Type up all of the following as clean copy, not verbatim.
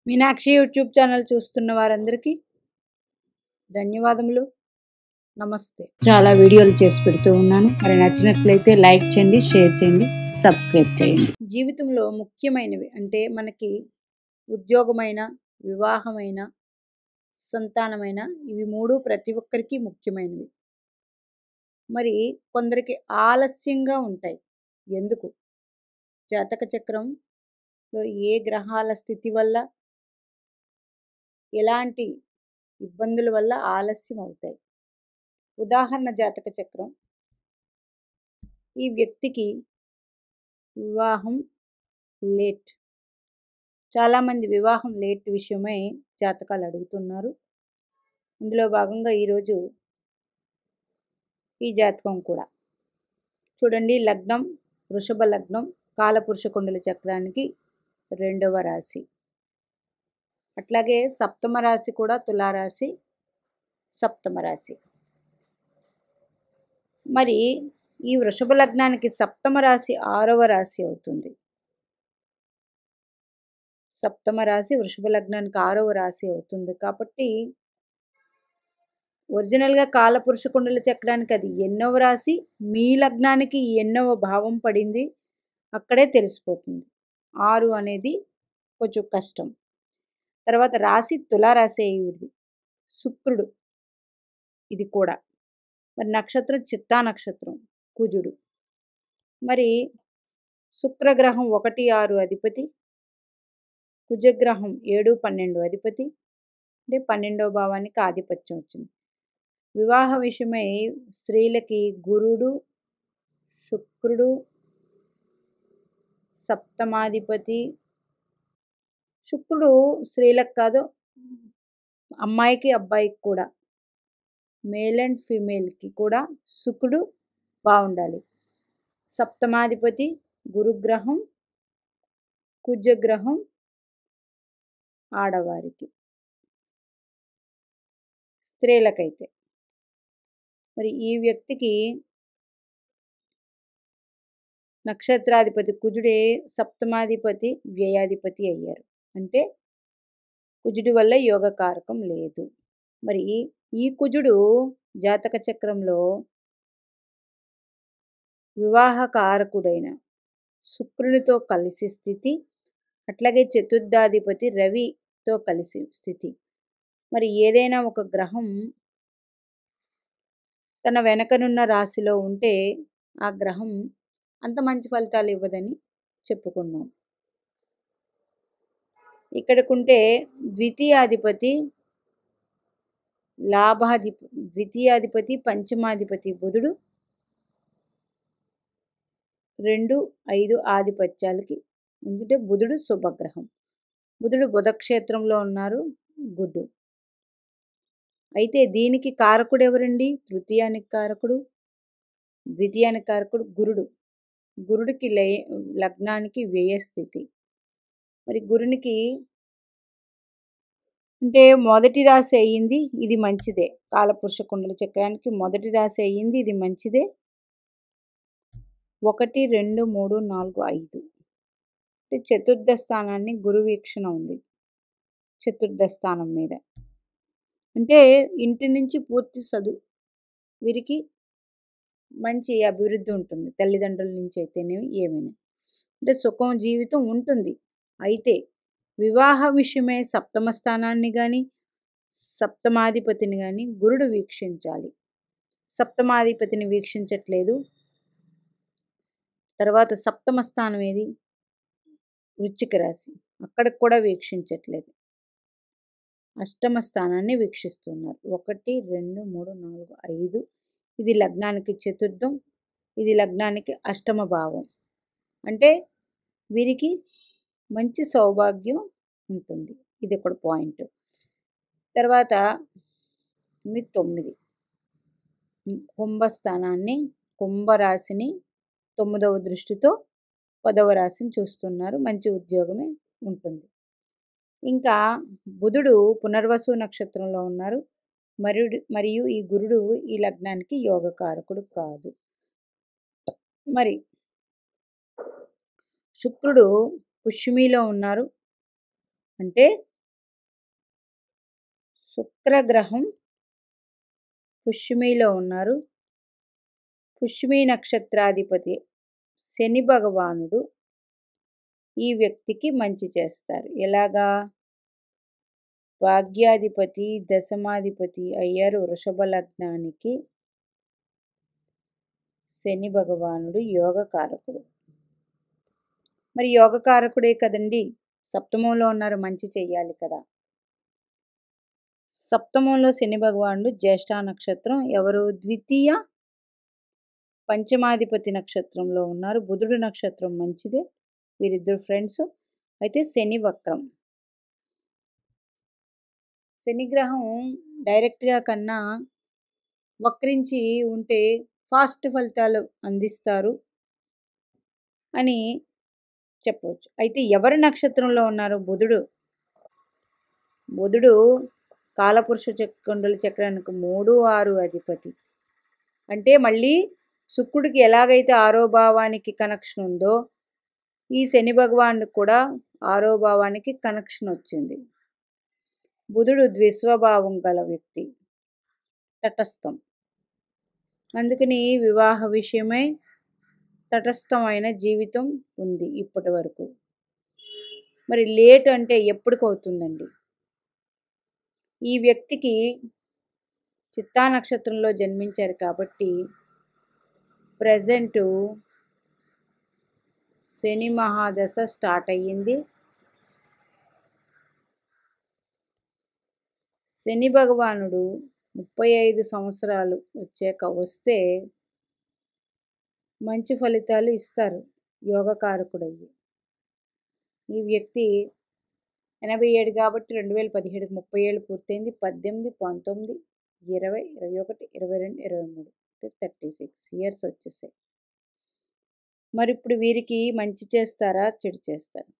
Meenakshi YouTube channel చూస్తున్న వారందరికీ ధన్యవాదములు. నమస్తే. చాలా వీడియోలు చేసి పెడుతూ ఉన్నాను. మరి నచ్చినట్లయితే లైక్ చేయండి, షేర్ చేయండి, సబ్స్క్రైబ్ చేయండి. జీవితంలో ముఖ్యమైనవి అంటే మనకి ఉద్యోగమైన, వివాహమైన, సంతానమైన, ఇవి మూడు ప్రతి ఒక్కరికి ముఖ్యమైనవి. మరి కొందరికి ఆలస్యంగా ఉంటాయి. ఎందుకు? జాతక చక్రంలో ఏ గ్రహాల స్థితి వల్ల, ఎలాంటి ఇబ్బందుల వల్ల ఆలస్యం అవుతాయి. ఉదాహరణ జాతక చక్రం. ఈ వ్యక్తికి వివాహం లేట్. చాలామంది వివాహం లేట్ విషయమై జాతకాలు అడుగుతున్నారు. అందులో భాగంగా ఈరోజు ఈ జాతకం కూడా చూడండి. లగ్నం వృషభ లగ్నం, కాలపురుష కుండల చక్రానికి 2వ రాశి. అట్లాగే సప్తమ రాశి కూడా తులారాశి, సప్తమ రాశి. మరి ఈ వృషభ లగ్నానికి సప్తమ రాశి 6వ రాశి అవుతుంది. సప్తమ రాశి వృషభ లగ్నానికి 6వ రాశి అవుతుంది. కాబట్టి ఒరిజినల్గా కాలపురుష కుండల చక్రానికి అది ఎన్నవ రాశి, మీ లగ్నానికి ఎన్నవ భావం పడింది అక్కడే తెలిసిపోతుంది. 6 అనేది కొంచెం కష్టం. తర్వాత రాశి తులారాశి అయ్యింది. శుక్రుడు ఇది కూడా. మరి నక్షత్రం చిత్తా నక్షత్రం, కుజుడు. మరి శుక్రగ్రహం 1, 6 అధిపతి, కుజగ్రహం 7, 12 అధిపతి, అంటే 12వ భావానికి ఆధిపత్యం వచ్చింది. వివాహ విషయమై స్త్రీలకి గురుడు, శుక్రుడు, సప్తమాధిపతి. శుక్రుడు స్త్రీలకు కాదు, అమ్మాయికి అబ్బాయికి కూడా, మేల్ అండ్ ఫీమేల్కి కూడా శుక్రుడు బాగుండాలి. సప్తమాధిపతి గురుగ్రహం, కుజగ్రహం ఆడవారికి, స్త్రీలకైతే. మరి ఈ వ్యక్తికి నక్షత్రాధిపతి కుజుడే సప్తమాధిపతి వ్యయాధిపతి అయ్యారు. అంటే కుజుడి వల్ల యోగకారకం లేదు. మరి ఈ కుజుడు జాతక చక్రంలో వివాహకారకుడైన శుక్రునితో కలిసి స్థితి, అట్లాగే చతుర్థాధిపతి రవితో కలిసి స్థితి. మరి ఏదైనా ఒక గ్రహం తన వెనకనున్న రాశిలో ఉంటే ఆ గ్రహం అంత మంచి ఫలితాలు ఇవ్వదని చెప్పుకున్నాం. ఇక్కడకుంటే ద్వితీయాధిపతి ద్వితీయాధిపతి పంచమాధిపతి బుధుడు 2, 5 ఆధిపత్యాలకి. ఎందుకంటే బుధుడు శుభగ్రహం. బుధుడు బుధక్షేత్రంలో ఉన్నారు. గుడ్డు. అయితే దీనికి కారకుడు ఎవరండి? తృతీయానికి కారకుడు, ద్వితీయానికి కారకుడు గురుడు. గురుడికి లగ్నానికి వ్యయస్థితి. మరి గురునికి అంటే మొదటి రాశి అయ్యింది, ఇది మంచిదే. కాలపురుష కుండల చక్రానికి మొదటి రాశి అయ్యింది, ఇది మంచిదే. 1, 2, 3, 4, 5 అంటే చతుర్థ స్థానాన్ని గురు వీక్షణ ఉంది. చతుర్థ స్థానం మీద అంటే ఇంటి నుంచి పూర్తి చదువు, వీరికి మంచి అభివృద్ధి ఉంటుంది. తల్లిదండ్రుల నుంచి అయితేనేమి ఏమైనా అంటే సుఖం జీవితం ఉంటుంది. అయితే వివాహ విషయమే సప్తమ స్థానాన్ని కానీ సప్తమాధిపతిని కానీ గురుడు వీక్షించాలి. సప్తమాధిపతిని వీక్షించట్లేదు. తర్వాత సప్తమ స్థానం ఏది? వృశ్చిక రాశి, అక్కడికి కూడా వీక్షించట్లేదు. అష్టమ స్థానాన్ని వీక్షిస్తున్నారు. 1, 2, 3, 4, 5 ఇది లగ్నానికి చతుర్థం, ఇది లగ్నానికి అష్టమ భావం. అంటే వీరికి మంచి సౌభాగ్యం ఉంటుంది. ఇది ఒక పాయింట్. తర్వాత 9 కుంభస్థానాన్ని, కుంభరాశిని 9వ దృష్టితో 10వ రాశిని చూస్తున్నారు. మంచి ఉద్యోగమే ఉంటుంది. ఇంకా బుధుడు పునర్వసు నక్షత్రంలో ఉన్నారు. మరియు ఈ గురుడు ఈ లగ్నానికి యోగకారకుడు కాదు. మరి శుక్రుడు పుష్యమిలో ఉన్నారు. అంటే శుక్రగ్రహం పుష్యమిలో ఉన్నారు. పుష్యమి నక్షత్రాధిపతి శని భగవానుడు ఈ వ్యక్తికి మంచి చేస్తారు. ఎలాగా? భాగ్యాధిపతి దశమాధిపతి అయ్యారు వృషభ లగ్నానికి. శని భగవానుడు యోగకారకుడు. మరి యోగకారకుడే కదండి, సప్తమంలో ఉన్నారు, మంచి చెయ్యాలి కదా. సప్తమంలో శని భగవానుడు జ్యేష్ఠ నక్షత్రం, ఎవరు? ద్వితీయ పంచమాధిపతి నక్షత్రంలో ఉన్నారు. బుధుడు నక్షత్రం మంచిదే, వీరిద్దరు ఫ్రెండ్స్. అయితే శని వక్రం. శనిగ్రహం డైరెక్ట్గా కన్నా వక్రించి ఉంటే ఫాస్ట్ ఫలితాలు అందిస్తారు అని చెప్పవచ్చు. అయితే ఎవరి నక్షత్రంలో ఉన్నారు? బుధుడు. బుధుడు కాలపురుష కుండల చక్రానికి 3, 6 అధిపతి. అంటే మళ్ళీ శుక్రుడికి ఎలాగైతే 6వ భావానికి కనెక్షన్ ఉందో ఈ శని భగవానుడికి కూడా 6వ భావానికి కనెక్షన్ వచ్చింది. బుధుడు ద్విస్వభావం గల వ్యక్తి, తటస్థం. అందుకని వివాహ విషయమై తటస్థమైన జీవితం ఉంది ఇప్పటి వరకు. మరి లేట్ అంటే ఎప్పటికవుతుందండి? ఈ వ్యక్తికి చిత్తా నక్షత్రంలో జన్మించారు కాబట్టి ప్రజెంటు శని మహాదశ స్టార్ట్ అయ్యింది. శని భగవానుడు 35 సంవత్సరాలు వచ్చాక వస్తే మంచి ఫలితాలు ఇస్తారు యోగకారకుడయ్యి. ఈ వ్యక్తి 87 కాబట్టి 2017 30 ఏళ్ళు పూర్తయింది. 18, 19, 20, 21, 22, 23 36 ఇయర్స్ వచ్చేసాయి. మరి ఇప్పుడు వీరికి మంచి చేస్తారా, చెడు చేస్తారా?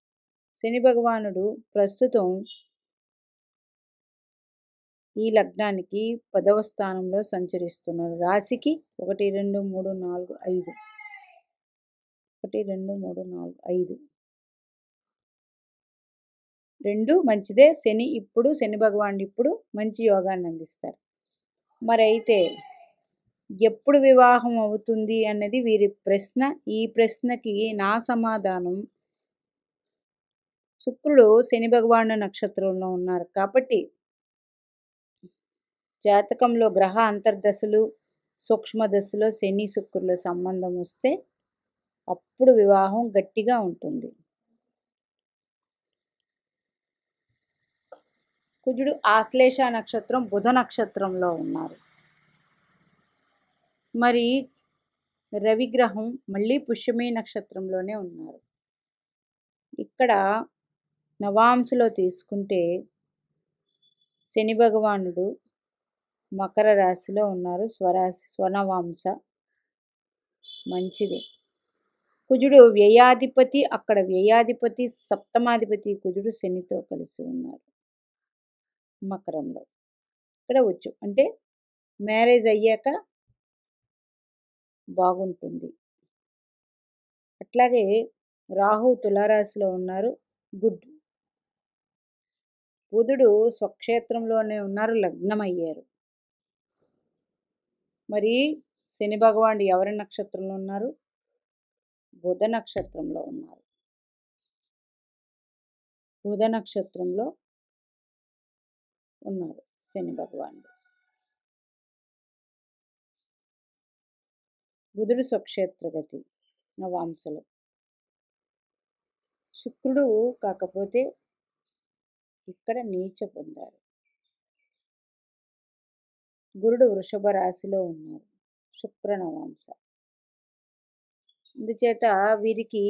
శని భగవానుడు ప్రస్తుతం ఈ లగ్నానికి 10వ స్థానంలో సంచరిస్తున్నారు. రాశికి 1, 2, 3, 4, 5 1, 2, 3, 4, 5 2 మంచిదే. శని భగవానుడు ఇప్పుడు మంచి యోగాన్ని అందిస్తారు. మరి అయితే ఎప్పుడు వివాహం అవుతుంది అన్నది వీరి ప్రశ్న. ఈ ప్రశ్నకి నా సమాధానం, శుక్రుడు శని భగవానుడు నక్షత్రంలో ఉన్నారు కాబట్టి జాతకంలో గ్రహ అంతర్దశలు సూక్ష్మ దశలో శని శుక్రుల సంబంధం వస్తే అప్పుడు వివాహం గట్టిగా ఉంటుంది. కుజుడు ఆశ్లేష నక్షత్రం బుధ నక్షత్రంలో ఉన్నారు. మరి రవిగ్రహం మళ్ళీ పుష్యమి నక్షత్రంలోనే ఉన్నారు. ఇక్కడ నవాంశలో తీసుకుంటే శని భగవానుడు మకర రాశిలో ఉన్నారు. స్వనవాంశ మంచిది. కుజుడు వ్యయాధిపతి, అక్కడ వ్యయాధిపతి సప్తమాధిపతి కుజుడు శనితో కలిసి ఉన్నారు మకరంలో. ఇక్కడ వచ్చు అంటే మ్యారేజ్ అయ్యాక బాగుంటుంది. అట్లాగే రాహు తులారాశిలో ఉన్నారు, గుడ్. బుధుడు స్వక్షేత్రంలోనే ఉన్నారు, లగ్నం అయ్యారు. మరి శని భగవానుడు ఎవరి నక్షత్రంలో ఉన్నారు? బుధ నక్షత్రంలో ఉన్నారు. బుధ నక్షత్రంలో ఉన్నారు శని భగవానుడు. బుధుడు స్వక్షేత్రగతి నవాంశలో. శుక్రుడు కాకపోతే ఇక్కడ నీచ పొందారు. గురుడు వృషభ రాశిలో ఉన్నారు, శుక్ర నవాంశ. అందుచేత వీరికి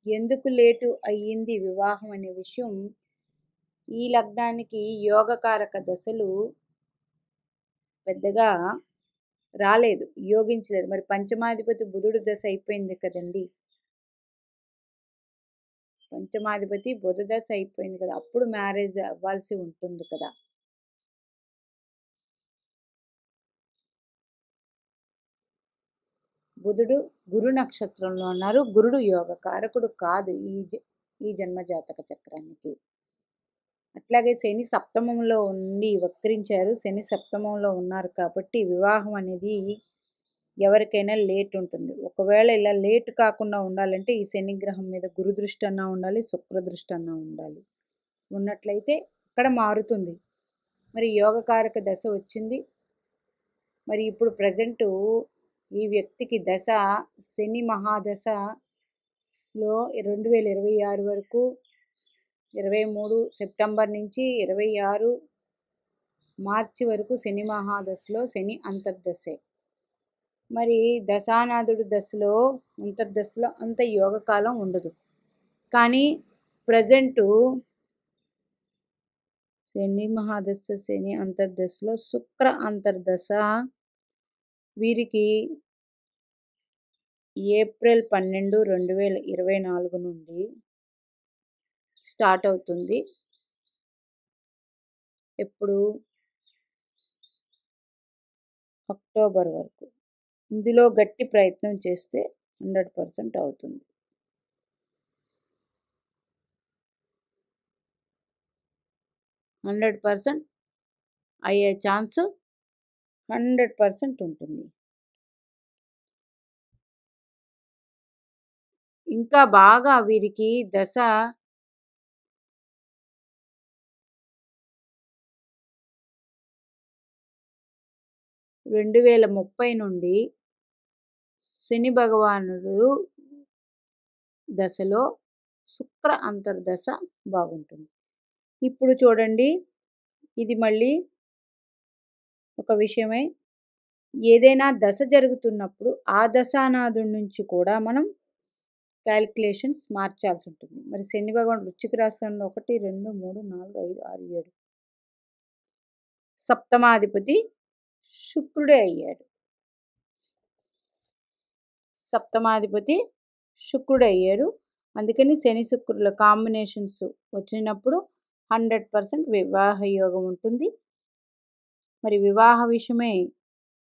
ఎందుకు లేటు అయ్యింది వివాహం అనే విషయం, ఈ లగ్నానికి యోగకారక దశలు పెద్దగా రాలేదు, యోగించలేదు. మరి పంచమాధిపతి బుధుడు దశ అయిపోయింది కదండి, పంచమాధిపతి బుధ దశ అయిపోయింది కదా, అప్పుడు మ్యారేజ్ అవ్వాల్సి ఉంటుంది కదా. బుధుడు గురు నక్షత్రంలో ఉన్నారు. గురుడు యోగ కారకుడు కాదు ఈ జన్మ జాతక చక్రానికి. అట్లా అట్లాగే శని సప్తమంలో ఉండి వక్రించారు. శని సప్తమంలో ఉన్నారు కాబట్టి వివాహం అనేది ఎవరికైనా లేట్ ఉంటుంది. ఒకవేళ ఇలా లేట్ కాకుండా ఉండాలంటే ఈ శని గ్రహం మీద గురు దృష్టి అన్నా ఉండాలి, శుక్ర దృష్టి అన్నా ఉండాలి. ఉన్నట్లయితే ఇక్కడ మారుతుంది. మరి యోగకారక దశ వచ్చింది. మరి ఇప్పుడు ప్రజెంటు ఈ వ్యక్తికి దశ శని మహాదశలో 2026 వరకు 23 సెప్టెంబర్ నుంచి 26 మార్చి వరకు శని మహాదశలో శని అంతర్దశే. మరి దశానాథుడు దశలో అంతర్దశలో అంత యోగకాలం ఉండదు. కానీ ప్రజెంటు శని మహాదశ శని అంతర్దశలో శుక్ర అంతర్దశ వీరికి ఏప్రిల్ 12, 2024 నుండి స్టార్ట్ అవుతుంది. ఎప్పుడు? అక్టోబర్ వరకు. ఇందులో గట్టి ప్రయత్నం చేస్తే 100% అవుతుంది. 100% అయ్యే ఛాన్స్ 100% ఉంటుంది. ఇంకా బాగా వీరికి దశ 2030 నుండి శని భగవానుడు దశలో శుక్ర అంతర్దశ బాగుంటుంది. ఇప్పుడు చూడండి, ఇది మళ్ళీ ఒక విషయమే. ఏదైనా దశ జరుగుతున్నప్పుడు ఆ దశానాథుడి నుంచి కూడా మనం క్యాలిక్యులేషన్స్ మార్చాల్సి ఉంటుంది. మరి శని భగవాన్ వృశ్చిక రాశిలో 1, 2, 3, 4, 5, 6, 7 సప్తమాధిపతి శుక్రుడే అయ్యాడు. సప్తమాధిపతి శుక్రుడు అయ్యారు. అందుకని శని శుక్రుల కాంబినేషన్స్ వచ్చినప్పుడు 100% వివాహ యోగం ఉంటుంది. మరి వివాహ విషయమే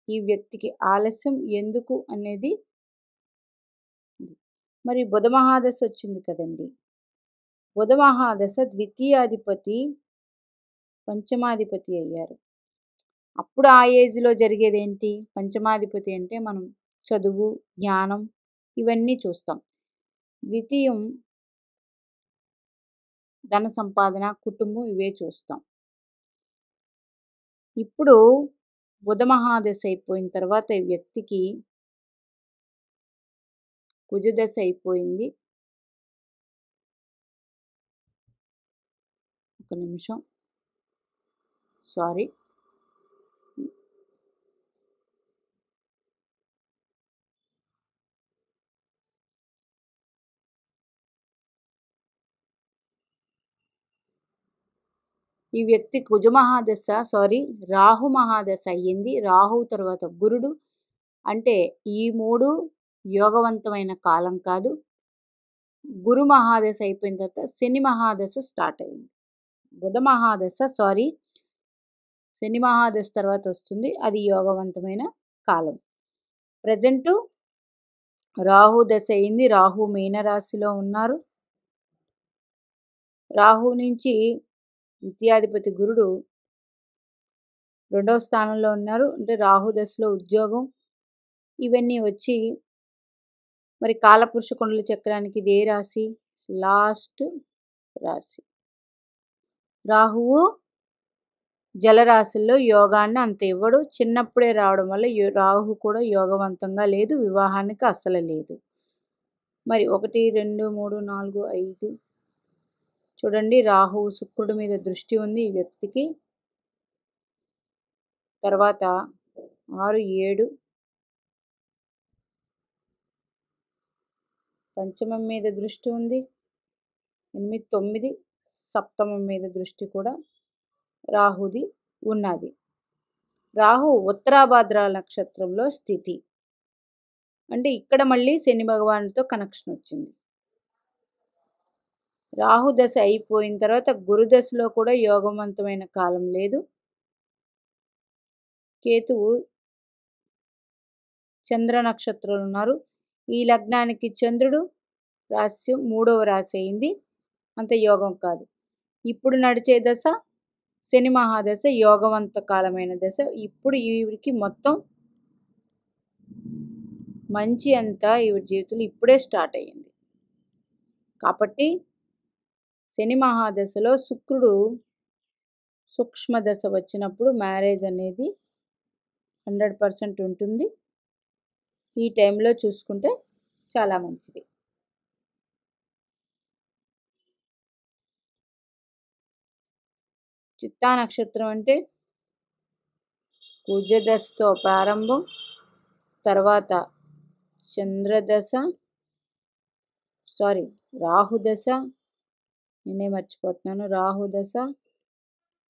ఈ వ్యక్తికి ఆలస్యం ఎందుకు అనేది. మరి బుధ మహాదశ వచ్చింది కదండి. బుధ మహాదశ ద్వితీయాధిపతి పంచమాధిపతి అయ్యారు. అప్పుడు ఆ ఏజ్లో జరిగేది ఏంటి? పంచమాధిపతి అంటే మనం చదువు, జ్ఞానం ఇవన్నీ చూస్తాం. ద్వితీయం ధన సంపాదన, కుటుంబం ఇవే చూస్తాం. ఇప్పుడు బుధ మహాదశ అయిపోయిన తర్వాత ఈ వ్యక్తికి కుజదశ అయిపోయింది. ఒక నిమిషం, సారీ. ఈ వ్యక్తి కుజ మహాదశ రాహు మహాదశ అయ్యింది. రాహు తర్వాత గురుడు. అంటే ఈ 3 యోగవంతమైన కాలం కాదు. గురు మహాదశ అయిపోయిన తర్వాత శని మహాదశ స్టార్ట్ అయింది. బుధ మహాదశ శని మహాదశ తర్వాత వస్తుంది. అది యోగవంతమైన కాలం. ప్రజెంటు రాహు దశ అయింది. రాహు మీనరాశిలో ఉన్నారు. రాహు నుంచి ద్వితీయాధిపతి గురుడు 2వ స్థానంలో ఉన్నారు. అంటే రాహు దశలో ఉద్యోగం ఇవన్నీ వచ్చి మరి కాలపురుష కుండల చక్రానికి ఇదే రాశి, లాస్ట్ రాశి. రాహువు జలరాశుల్లో యోగాన్ని అంత ఇవ్వడు. చిన్నప్పుడే రావడం వల్ల రాహు కూడా యోగవంతంగా లేదు. వివాహానికి అస్సలు లేదు. మరి 1, 2, 3, 4, 5 చూడండి, రాహు శుక్రుడి మీద దృష్టి ఉంది ఈ వ్యక్తికి. తర్వాత 6, 7 పంచమం మీద దృష్టి ఉంది. 8, 9 సప్తమం మీద దృష్టి కూడా రాహుది ఉన్నది. రాహు ఉత్తరాభాద్ర నక్షత్రంలో స్థితి. అంటే ఇక్కడ మళ్ళీ శని భగవానుడితో కనెక్షన్ వచ్చింది. రాహు దశ అయిపోయిన తర్వాత గురుదశలో కూడా యోగవంతమైన కాలం లేదు. కేతువు చంద్ర నక్షత్రాలు ఉన్నారు. ఈ లగ్నానికి చంద్రుడు రాశి 3వ రాశి అయింది. అంత యోగం కాదు. ఇప్పుడు నడిచే దశ శని మహాదశ, యోగవంతకాలమైన దశ. ఇప్పుడు ఈవిడికి మొత్తం మంచి అంతా ఈవిడ జీవితంలో ఇప్పుడే స్టార్ట్ అయ్యింది. కాబట్టి శని మహాదశలో శుక్రుడు సూక్ష్మ దశ వచ్చినప్పుడు మ్యారేజ్ అనేది 100% ఉంటుంది. ఈ టైంలో చూసుకుంటే చాలా మంచిది. చిత్తా నక్షత్రం అంటే కుజదశతో ప్రారంభం, తర్వాత చంద్రదశ, రాహుదశ, నేనే మర్చిపోతున్నాను, రాహుదశ,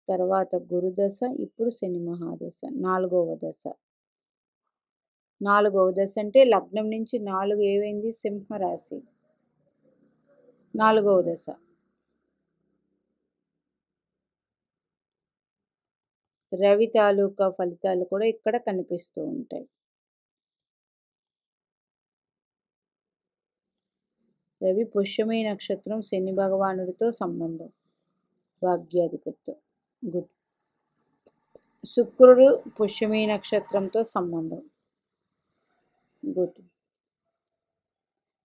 తర్వాత గురుదశ, ఇప్పుడు శని మహాదశ 4వ దశ. 4వ దశ అంటే లగ్నం నుంచి 4 ఏమైంది? సింహరాశి 4వ దశ. రవి తాలూకా ఫలితాలు కూడా ఇక్కడ కనిపిస్తూ ఉంటాయి. రవి పుష్యమి నక్షత్రం శని భగవానుడితో సంబంధం, భాగ్యాధిపత్యం, గుడ్. శుక్రుడు పుష్యమి నక్షత్రంతో సంబంధం, గుడ్.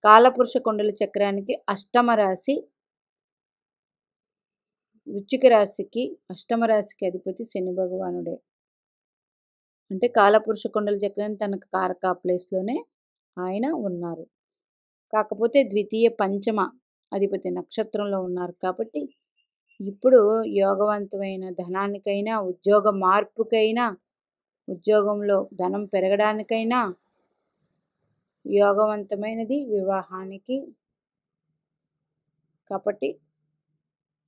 కాలపురుష కుండల చక్రానికి అష్టమ రాశి, వృశ్చిక రాశికి అష్టమ రాశికి అధిపతి శని భగవానుడే. అంటే కాలపురుష కుండల చక్రాన్ని తనకు కారక ప్లేస్లోనే ఆయన ఉన్నారు. కాకపోతే ద్వితీయ పంచమ అధిపతి నక్షత్రంలో ఉన్నారు కాబట్టి ఇప్పుడు యోగవంతమైన ధనానికైనా, ఉద్యోగ మార్పుకైనా, ఉద్యోగంలో ధనం పెరగడానికైనా యోగవంతమైనది వివాహానికి. కాబట్టి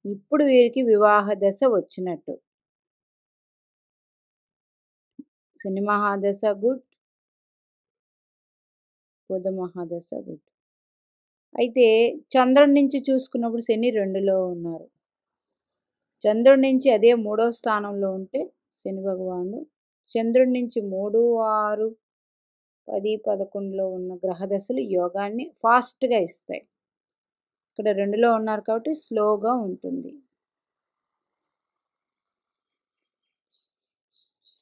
ఇప్పుడు వీరికి వివాహ దశ వచ్చినట్టు. శని మహాదశ గుడ్, బుధ మహాదశ గుడ్. అయితే చంద్రుడి నుంచి చూసుకున్నప్పుడు శని 2లో ఉన్నారు. చంద్రుడి నుంచి అదే 3వ స్థానంలో ఉంటే శని భగవానుడు చంద్రుడి నుంచి 3, 6, 10, 11లో ఉన్న గ్రహదశలు యోగాన్ని ఫాస్ట్గా ఇస్తాయి. ఇక్కడ 2లో ఉన్నారు కాబట్టి స్లోగా ఉంటుంది.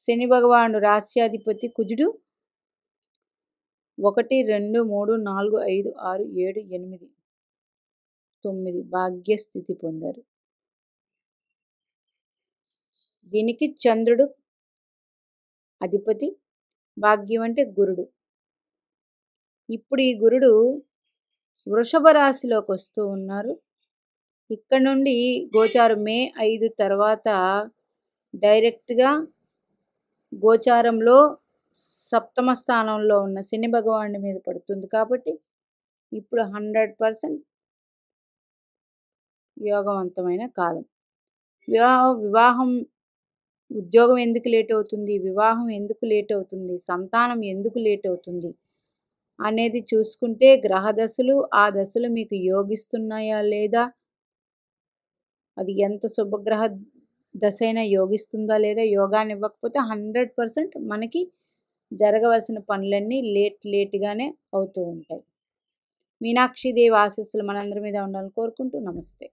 శని భగవానుడు రాస్యాధిపతి కుజుడు 1, 2, 3, 4, 5, 6, 7, 8, 9 భాగ్యస్థితి పొందారు. దీనికి చంద్రుడు అధిపతి, భాగ్యం అంటే గురుడు. ఇప్పుడు ఈ గురుడు వృషభ రాశిలోకి వస్తూ ఉన్నారు. ఇక్కడ నుండి గోచారం మే 5 తర్వాత డైరెక్ట్గా గోచారంలో సప్తమ స్థానంలో ఉన్న శని భగవానుడి మీద పడుతుంది. కాబట్టి ఇప్పుడు 100% యోగవంతమైన కాలం. వివాహం, ఉద్యోగం ఎందుకు లేట్ అవుతుంది, వివాహం ఎందుకు లేట్ అవుతుంది, సంతానం ఎందుకు లేట్ అవుతుంది అనేది చూసుకుంటే గ్రహదశలు, ఆ దశలు మీకు యోగిస్తున్నాయా లేదా, అది ఎంత శుభగ్రహ దశ అయినా యోగిస్తుందా లేదా, యోగాన్ని ఇవ్వకపోతే 100% మనకి జరగవలసిన పనులన్నీ లేట్గానే అవుతూ ఉంటాయి. మీనాక్షిదేవి ఆశీస్సులు మనందరి మీద ఉండాలని కోరుకుంటూ నమస్తే.